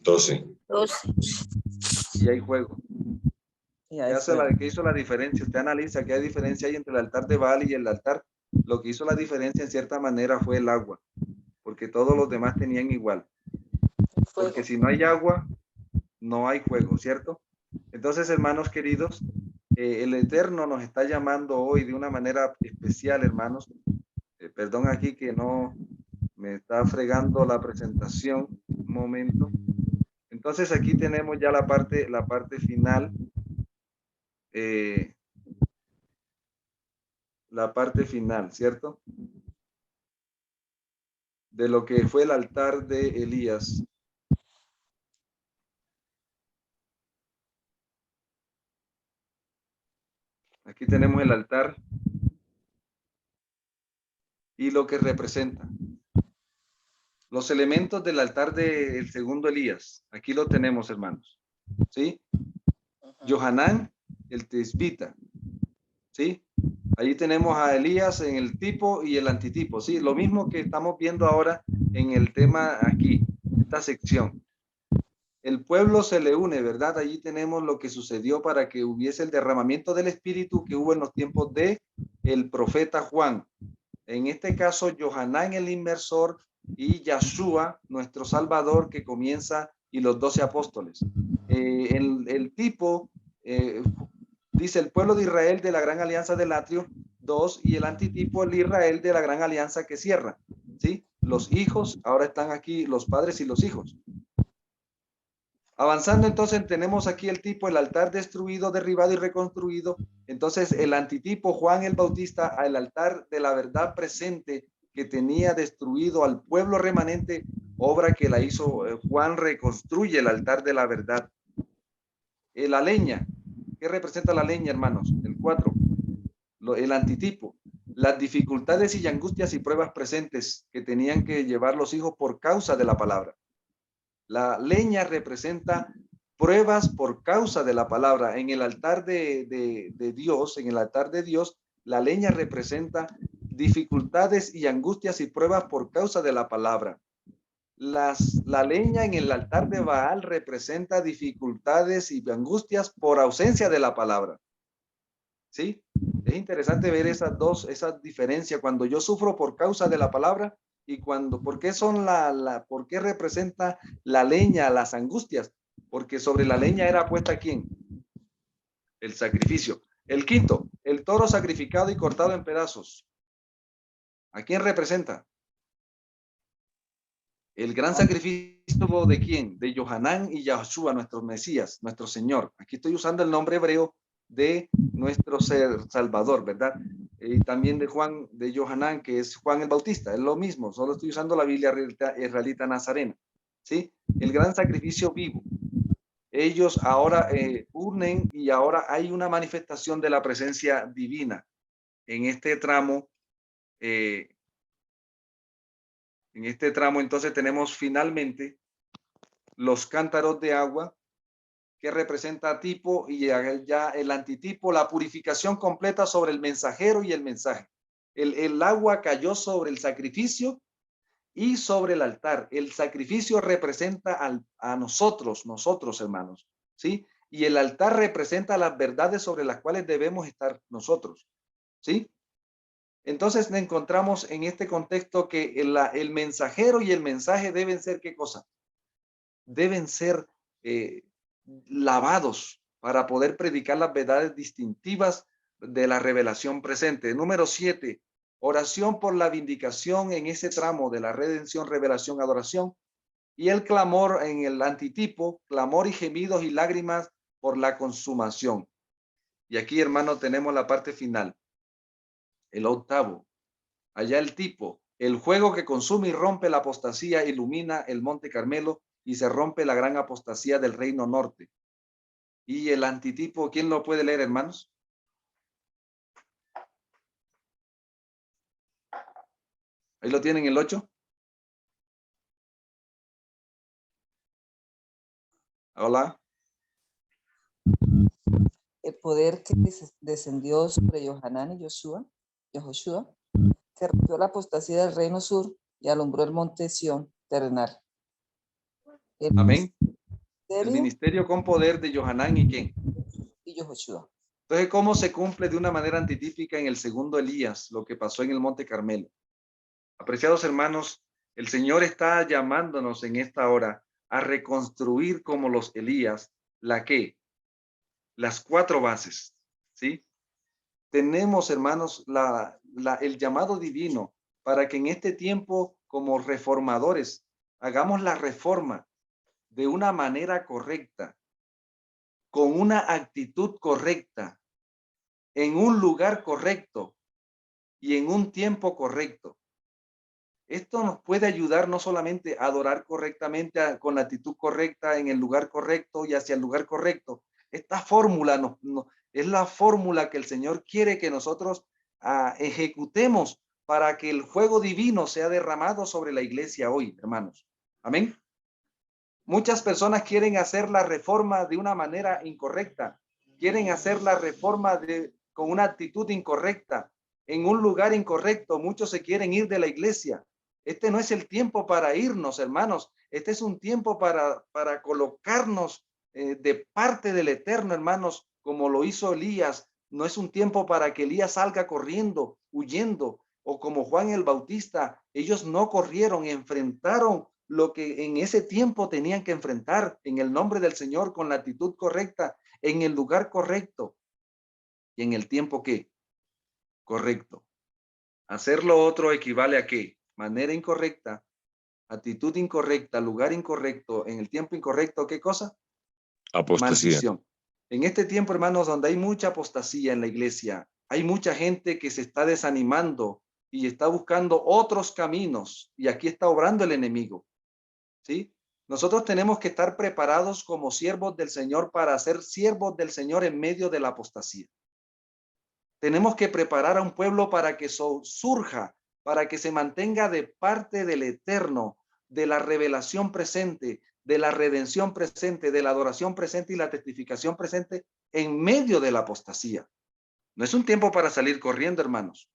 12. Y hay fuego. ¿Qué hizo la diferencia? Usted analiza qué diferencia hay entre el altar de Baal y el altar. Lo que hizo la diferencia en cierta manera fue el agua, porque todos los demás tenían igual. Porque si no hay agua, no hay fuego, ¿cierto? Entonces, hermanos queridos, el Eterno nos está llamando hoy de una manera especial, hermanos. Perdón aquí que no me está fregando la presentación. Un momento. Entonces aquí tenemos ya la parte final. La parte final, ¿cierto? De lo que fue el altar de Elías. Aquí tenemos el altar y lo que representa. Los elementos del altar del segundo Elías. Aquí lo tenemos, hermanos. ¿Sí? Johanán, el tesbita. ¿Sí? Allí tenemos a Elías en el tipo y el antitipo. Sí, lo mismo que estamos viendo ahora en el tema aquí, esta sección. el pueblo se le une, ¿verdad? Allí tenemos lo que sucedió para que hubiese el derramamiento del Espíritu que hubo en los tiempos de el profeta Juan. En este caso, Johanán el inmersor y Yahshua, nuestro Salvador, que comienza, y los 12 apóstoles. El tipo, dice el pueblo de Israel de la gran alianza del atrio, 2, y el antitipo, el Israel de la gran alianza que cierra. ¿Sí? Los hijos, ahora están aquí los padres y los hijos. Avanzando, entonces tenemos aquí el tipo, el altar destruido, derribado y reconstruido. Entonces el antitipo, Juan el Bautista, al altar de la verdad presente que tenía destruido al pueblo remanente, obra que la hizo Juan, reconstruye el altar de la verdad. La leña, ¿qué representa la leña, hermanos? El 4, el antitipo, las dificultades y angustias y pruebas presentes que tenían que llevar los hijos por causa de la palabra. La leña representa pruebas por causa de la palabra. En el altar de Dios, en el altar de Dios, la leña representa dificultades y angustias y pruebas por causa de la palabra. La leña en el altar de Baal representa dificultades y angustias por ausencia de la palabra. ¿Sí? Es interesante ver esas diferencias. Cuando yo sufro por causa de la palabra, y ¿por qué son por qué representa la leña las angustias? Porque sobre la leña era puesta ¿quién? El sacrificio. El quinto, el toro sacrificado y cortado en pedazos. ¿A quién representa? El gran sacrificio ¿de quién? De Johanán y Yahshua, nuestro Mesías, nuestro Señor. Aquí estoy usando el nombre hebreo de nuestro Salvador, ¿verdad? Y también de Juan, de Johanán, que es Juan el Bautista, es lo mismo, solo estoy usando la Biblia israelita nazarena, ¿sí? El gran sacrificio vivo. Ellos ahora unen y ahora hay una manifestación de la presencia divina en este tramo. En este tramo, entonces, tenemos finalmente los cántaros de agua, que representa tipo, y ya el antitipo, la purificación completa sobre el mensajero y el mensaje. El agua cayó sobre el sacrificio y sobre el altar. El sacrificio representa a nosotros, hermanos, ¿sí? Y el altar representa las verdades sobre las cuales debemos estar nosotros, ¿sí? Entonces encontramos en este contexto que el mensajero y el mensaje deben ser, ¿qué cosa? Deben ser lavados para poder predicar las verdades distintivas de la revelación presente. Número 7, oración por la vindicación en ese tramo de la redención, revelación, adoración. Y el clamor en el antitipo, clamor y gemidos y lágrimas por la consumación. Y aquí, hermano, tenemos la parte final. El octavo, allá el tipo, el fuego que consume y rompe la apostasía, ilumina el monte Carmelo y se rompe la gran apostasía del reino norte. Y el antitipo, ¿quién lo puede leer, hermanos? Ahí lo tienen, el 8. Hola. El poder que descendió sobre Johanán y Joshua, que rompió la apostasía del reino sur y alumbró el monte Sión terrenal. Amén. El ministerio con poder de Johanán y ¿quién? Y Joshua. Entonces, ¿cómo se cumple de una manera antitípica en el segundo Elías lo que pasó en el monte Carmelo? Apreciados hermanos, el Señor está llamándonos en esta hora a reconstruir como los Elías, las 4 bases, ¿sí? Tenemos, hermanos, el llamado divino para que en este tiempo, como reformadores, hagamos la reforma de una manera correcta, con una actitud correcta, en un lugar correcto y en un tiempo correcto. Esto nos puede ayudar no solamente a adorar correctamente, con la actitud correcta, en el lugar correcto y hacia el lugar correcto. Esta fórmula es la fórmula que el Señor quiere que nosotros ejecutemos para que el fuego divino sea derramado sobre la iglesia hoy, hermanos. Amén. Muchas personas quieren hacer la reforma de una manera incorrecta. Quieren hacer la reforma con una actitud incorrecta, en un lugar incorrecto. Muchos se quieren ir de la iglesia. Este no es el tiempo para irnos, hermanos. Este es un tiempo para colocarnos de parte del Eterno, hermanos, como lo hizo Elías. No es un tiempo para que Elías salga corriendo, huyendo, o como Juan el Bautista. Ellos no corrieron, enfrentaron lo que en ese tiempo tenían que enfrentar en el nombre del Señor, con la actitud correcta, en el lugar correcto y en el tiempo que correcto. Hacer lo otro equivale a qué? Manera incorrecta, actitud incorrecta, lugar incorrecto, en el tiempo incorrecto, ¿qué cosa? Apostasía. Maldición. En este tiempo, hermanos, donde hay mucha apostasía en la iglesia, hay mucha gente que se está desanimando y está buscando otros caminos, y aquí está obrando el enemigo, ¿sí? Nosotros tenemos que estar preparados como siervos del Señor para ser siervos del Señor en medio de la apostasía. Tenemos que preparar a un pueblo para que surja, para que se mantenga de parte del Eterno, de la revelación presente, de la redención presente, de la adoración presente y la testificación presente en medio de la apostasía. No es un tiempo para salir corriendo, hermanos,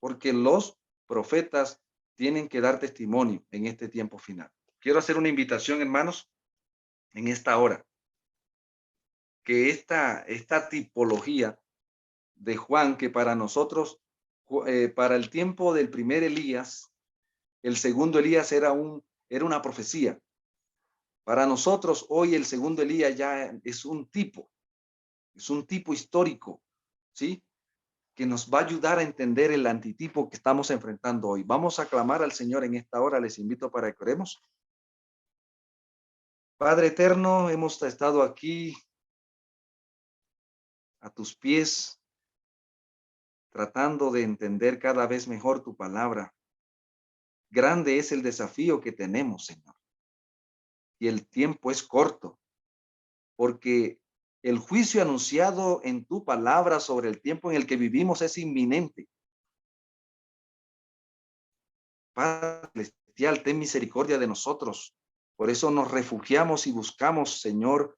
porque los profetas tienen que dar testimonio en este tiempo final. Quiero hacer una invitación, hermanos, en esta hora, que esta tipología de Juan, que para nosotros, para el tiempo del primer Elías, el segundo Elías era una profecía. Para nosotros hoy el segundo Elías ya es un tipo histórico, ¿sí? Que nos va a ayudar a entender el antitipo que estamos enfrentando hoy. Vamos a clamar al Señor en esta hora. Les invito para que oremos. Padre eterno, hemos estado aquí a tus pies, tratando de entender cada vez mejor tu palabra. Grande es el desafío que tenemos, Señor. Y el tiempo es corto, porque el juicio anunciado en tu palabra sobre el tiempo en el que vivimos es inminente. Padre celestial, ten misericordia de nosotros. Por eso nos refugiamos y buscamos, Señor,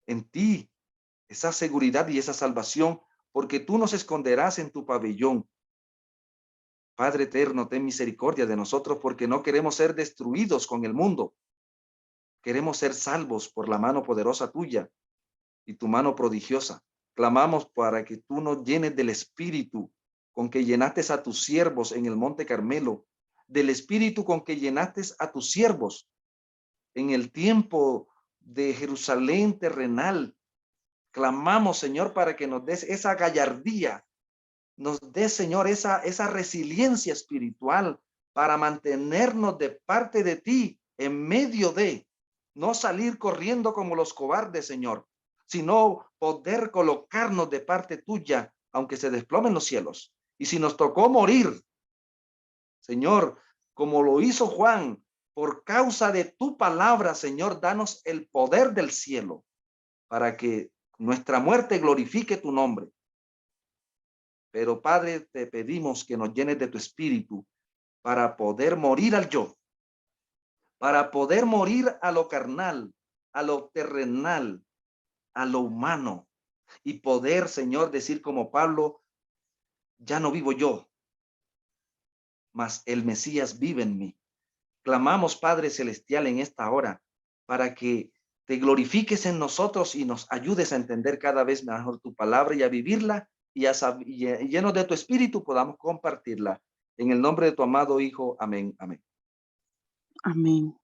en ti esa seguridad y esa salvación, porque tú nos esconderás en tu pabellón. Padre eterno, ten misericordia de nosotros, porque no queremos ser destruidos con el mundo. Queremos ser salvos por la mano poderosa tuya y tu mano prodigiosa. Clamamos para que tú nos llenes del espíritu con que llenaste a tus siervos en el monte Carmelo, del espíritu con que llenaste a tus siervos en el tiempo de Jerusalén terrenal. Clamamos, Señor, para que nos des esa gallardía, nos des, Señor, esa resiliencia espiritual para mantenernos de parte de ti en medio de no salir corriendo como los cobardes, Señor, sino poder colocarnos de parte tuya, aunque se desplomen los cielos. Y si nos tocó morir, Señor, como lo hizo Juan, por causa de tu palabra, Señor, danos el poder del cielo para que nuestra muerte glorifique tu nombre. Pero, Padre, te pedimos que nos llenes de tu espíritu para poder morir al yo, para poder morir a lo carnal, a lo terrenal, a lo humano, y poder, Señor, decir como Pablo, ya no vivo yo, mas el Mesías vive en mí. Clamamos, Padre Celestial, en esta hora, para que te glorifiques en nosotros y nos ayudes a entender cada vez mejor tu palabra y a vivirla, y llenos de tu espíritu podamos compartirla. En el nombre de tu amado Hijo. Amén. Amén. Amén.